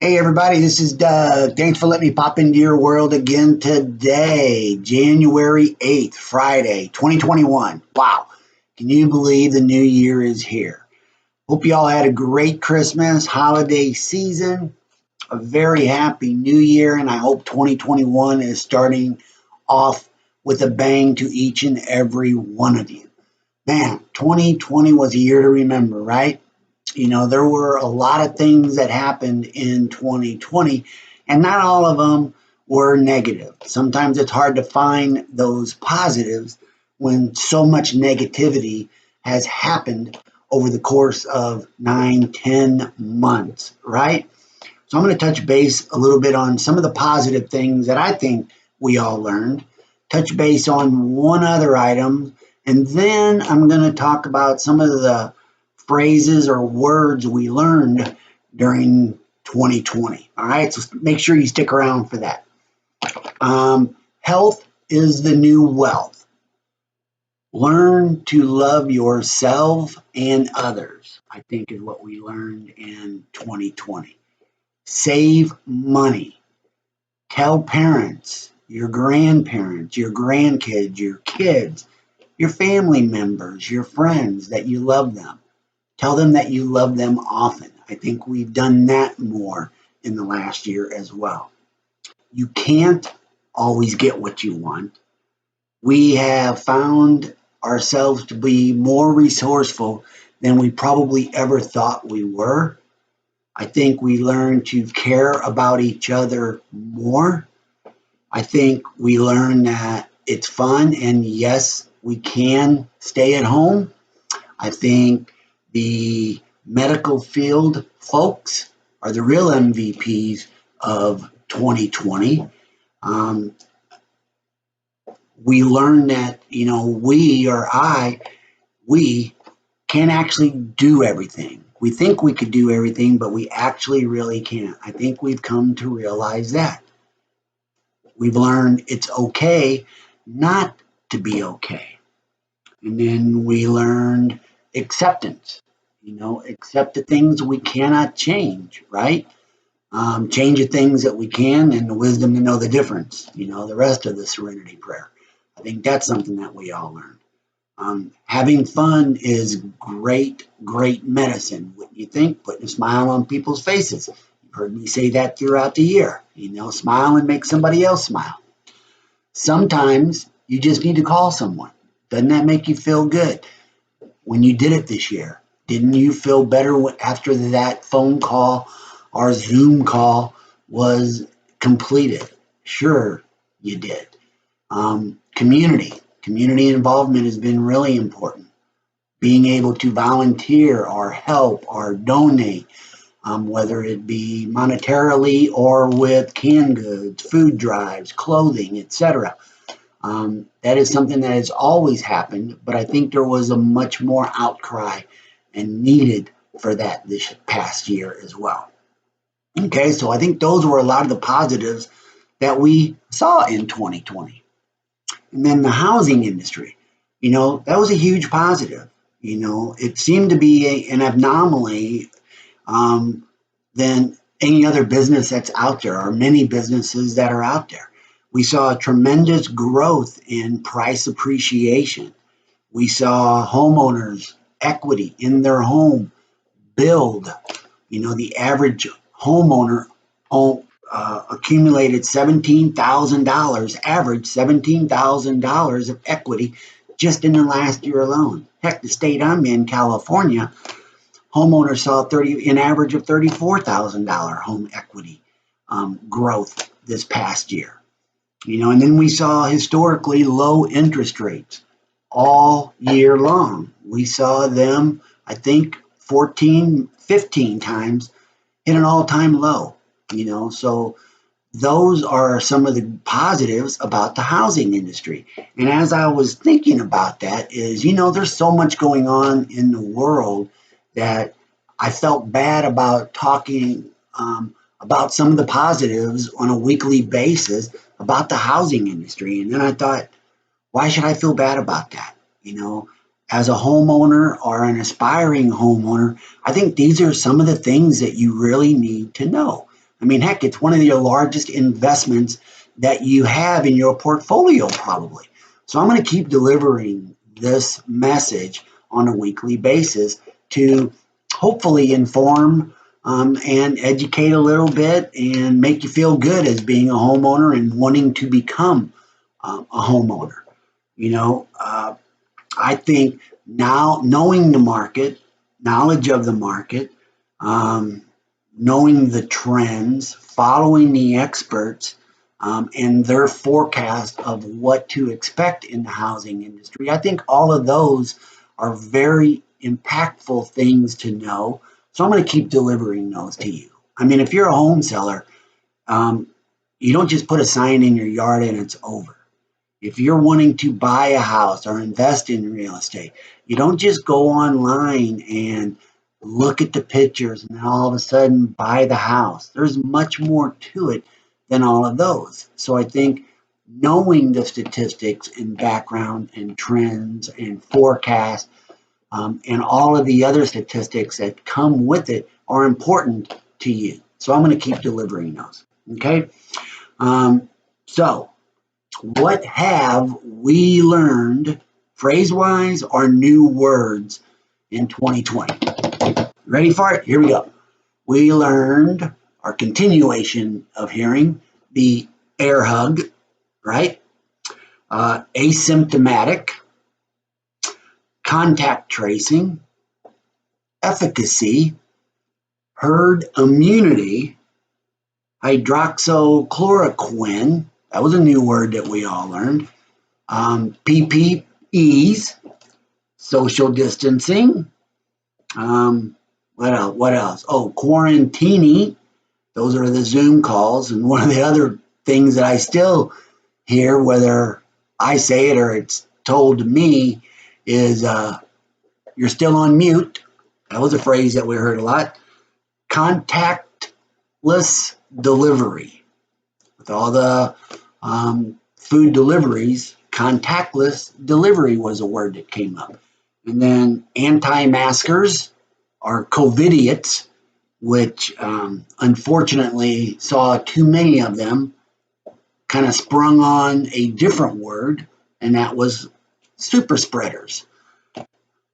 Hey everybody, this is Doug. Thanks for letting me pop into your world again today, January 8th, Friday, 2021. Wow, can you believe the new year is here? Hope you all had a great Christmas, holiday season, a very happy new year, and I hope 2021 is starting off with a bang to each and every one of you. Man, 2020 was a year to remember, right? There were a lot of things that happened in 2020, and not all of them were negative. Sometimes it's hard to find those positives when so much negativity has happened over the course of 9, 10 months, right? So I'm going to touch base a little bit on some of the positive things that I think we all learned, touch base on one other item, and then I'm going to talk about some of the phrases or words we learned during 2020. All right, so make sure you stick around for that. Health is the new wealth. Learn to love yourself and others, I think is what we learned in 2020. Save money. Tell parents, your grandparents, your grandkids, your kids, your family members, your friends that you love them. Tell them that you love them often. I think we've done that more in the last year as well. You can't always get what you want. We have found ourselves to be more resourceful than we probably ever thought we were. I think we learn to care about each other more. I think we learn that it's fun, and yes, we can stay at home. I think the medical field folks are the real MVPs of 2020. We learned that, we can't actually do everything. We think we could do everything, but we actually really can't. I think we've come to realize that. We've learned it's okay not to be okay. And then we learned acceptance. Accept the things we cannot change, right? Change the things that we can, and the wisdom to know the difference. The rest of the serenity prayer. I think that's something that we all learned. Having fun is great, great medicine. What you think? Putting a smile on people's faces. You've heard me say that throughout the year. Smile and make somebody else smile. Sometimes you just need to call someone. Doesn't that make you feel good? When you did it this year, didn't you feel better after that phone call or Zoom call was completed? Sure, you did. Community involvement has been really important. Being able to volunteer or help or donate, whether it be monetarily or with canned goods, food drives, clothing, etc. That is something that has always happened, but I think there was a much more outcry and needed for that this past year as well. Okay, so I think those were a lot of the positives that we saw in 2020. And then the housing industry, that was a huge positive. It seemed to be an anomaly than any other business that's out there, or many businesses that are out there. We saw a tremendous growth in price appreciation. We saw homeowners' equity in their home build. The average homeowner accumulated $17,000, average $17,000 of equity just in the last year alone. Heck, the state I'm in, California, homeowners saw an average of $34,000 home equity growth this past year. And then we saw historically low interest rates all year long. We saw them, I think, 14, 15 times hit an all-time low. So those are some of the positives about the housing industry. And as I was thinking about that is, there's so much going on in the world that I felt bad about talking about some of the positives on a weekly basis about the housing industry. And then I thought, why should I feel bad about that? As a homeowner or an aspiring homeowner, I think these are some of the things that you really need to know. I mean, heck, it's one of your largest investments that you have in your portfolio, probably. So I'm going to keep delivering this message on a weekly basis to hopefully inform and educate a little bit and make you feel good as being a homeowner and wanting to become a homeowner. You know, I think now knowing the market, knowledge of the market, knowing the trends, following the experts, and their forecast of what to expect in the housing industry. I think all of those are very impactful things to know. So I'm going to keep delivering those to you. I mean, if you're a home seller, you don't just put a sign in your yard and it's over. If you're wanting to buy a house or invest in real estate, you don't just go online and look at the pictures and then all of a sudden buy the house. There's much more to it than all of those. So I think knowing the statistics and background and trends and forecast and all of the other statistics that come with it are important to you. So I'm going to keep delivering those. Okay. So what have we learned phrase-wise or new words in 2020? Ready for it? Here we go. We learned our continuation of hearing the air hug, right? Asymptomatic, contact tracing, efficacy, herd immunity, hydroxychloroquine. That was a new word that we all learned. PPEs, social distancing. What else? Oh, quarantini. Those are the Zoom calls. And one of the other things that I still hear, whether I say it or it's told to me, is you're still on mute. That was a phrase that we heard a lot. Contactless delivery. With all the food deliveries, contactless delivery was a word that came up. And then anti-maskers or COVIDiots, which unfortunately saw too many of them, kind of sprung on a different word, and that was super spreaders.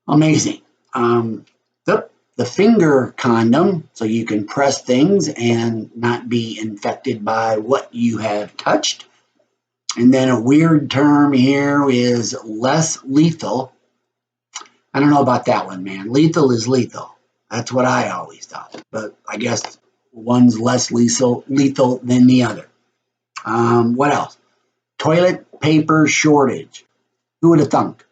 Amazing. The finger condom, so you can press things and not be infected by what you have touched. And then a weird term here is less lethal. I don't know about that one, man. Lethal is lethal. That's what I always thought. But I guess one's less lethal than the other. What else? Toilet paper shortage. Who would have thunk?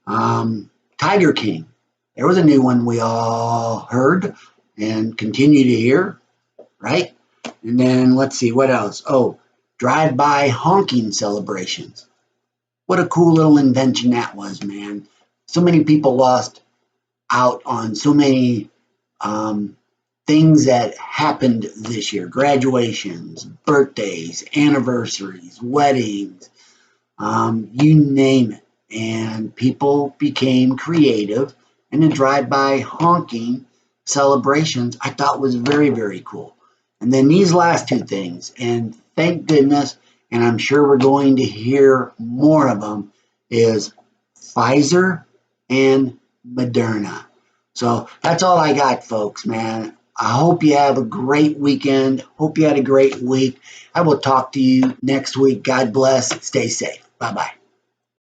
Tiger King. There was a new one we all heard and continue to hear, right? And then let's see, what else? Oh, drive-by honking celebrations. What a cool little invention that was, man. So many people lost out on so many things that happened this year. Graduations, birthdays, anniversaries, weddings, you name it. And people became creative. And the drive-by honking celebrations I thought was very, very cool. And then these last two things, and thank goodness, and I'm sure we're going to hear more of them, is Pfizer and Moderna. So that's all I got, folks, man. I hope you have a great weekend. Hope you had a great week. I will talk to you next week. God bless. Stay safe. Bye-bye.